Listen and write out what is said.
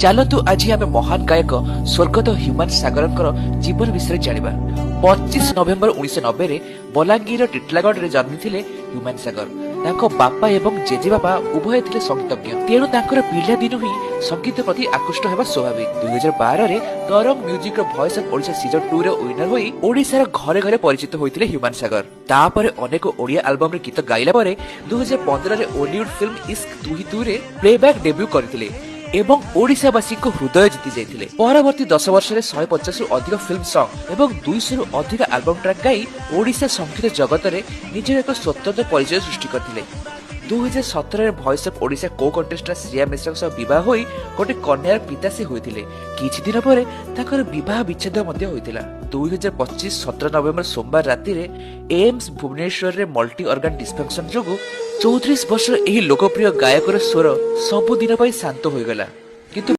ଚାଲନ୍ତୁ ଆଜି ଆମେ ମହାନ ଗାୟକ ସ୍ୱର୍ଗତ ହ୍ୟୁମାନ ସାଗରଙ୍କର ଜୀବନ ବିଷୟରେ ଜାଣିବା। 25 ନଭେମ୍ବର 1990ରେ ବଲାଙ୍ଗୀର ଟିଟଲାଗଡ଼ରେ ଜନ୍ମିଥିଲେ ହ୍ୟୁମାନ ସାଗର। ତାଙ୍କ ବାପା ଏବଂ ଜେଜେବାପା ଉଭୟ ଥିଲେ ସଙ୍ଗୀତଜ୍ଞ, ତେଣୁ ତାଙ୍କର ପିଲାଦିନୁ ହିଁ ସଙ୍ଗୀତ ପ୍ରତି ଆକୃଷ୍ଟ ହେବା ସ୍ୱାଭାବିକ। 2012ରେ ତରଙ୍ଗ ମ୍ୟୁଜିକର ଭଏସ୍ ଅଫ୍ ଓଡ଼ିଶା ସିଜନ 2ର ୱିନର ହୋଇ ଓଡ଼ିଶାର ଘରେ ଘରେ ପରିଚିତ ହୋଇଥିଲେ ହ୍ୟୁମାନ ସାଗର। ତାପରେ ଅନେକ ଓଡ଼ିଆ ଆଲବମରେ ଗୀତ ଗାଇଲା ପରେ 2015ରେ ଓଲିଉଡ୍ ଫିଲ୍ମ ଇସ୍କ ତୁ ହି ତୁରେ ପ୍ଲେବ୍ୟାକ୍ ଡେବ୍ୟୁ କରିଥିଲେ ଏବଂ ଓଡ଼ିଶାବାସୀଙ୍କ ହୃଦୟ ଜିତି ଯାଇଥିଲେ। ପରବର୍ତ୍ତୀ 10 ବର୍ଷରେ 150ରୁ ଅଧିକ ଫିଲ୍ମ ସଙ୍ଗ ଏବଂ 200ରୁ ଅଧିକ ଆଲବମ ଟ୍ରାକ୍ ଗାଇ ଓଡ଼ିଶା ସଙ୍ଗୀତ ଜଗତରେ ନିଜର ଏକ ସ୍ୱତନ୍ତ୍ର ପରିଚୟ ସୃଷ୍ଟି କରିଥିଲେ। 2017ରେ ଭଏସ୍ ଅଫ୍ ଓଡ଼ିଶା କୋ କଣ୍ଟେଷ୍ଟେଣ୍ଟ ଶ୍ରେୟା ମିଶ୍ରଙ୍କ ସହ ବିବାହ ହୋଇ ଗୋଟେ କନ୍ୟାର ପିତା ସେ ହୋଇଥିଲେ। କିଛି ଦିନ ପରେ ତାଙ୍କର ବିବାହ ବିଚ୍ଛେଦ ମଧ୍ୟ ହୋଇଥିଲା। 2025 17 ନଭେମ୍ବର ସୋମବାର ରାତିରେ ଏମ୍ସ ଭୁବନେଶ୍ୱରରେ ମଲ୍ଟି ଅର୍ଗାନ ଡିସଫଙ୍କସନ ଯୋଗୁଁ 34 ବର୍ଷର ଏହି ଲୋକପ୍ରିୟ ଗାୟକର ସ୍ୱର ସବୁଦିନ ପାଇଁ ଶାନ୍ତ ହୋଇଗଲା।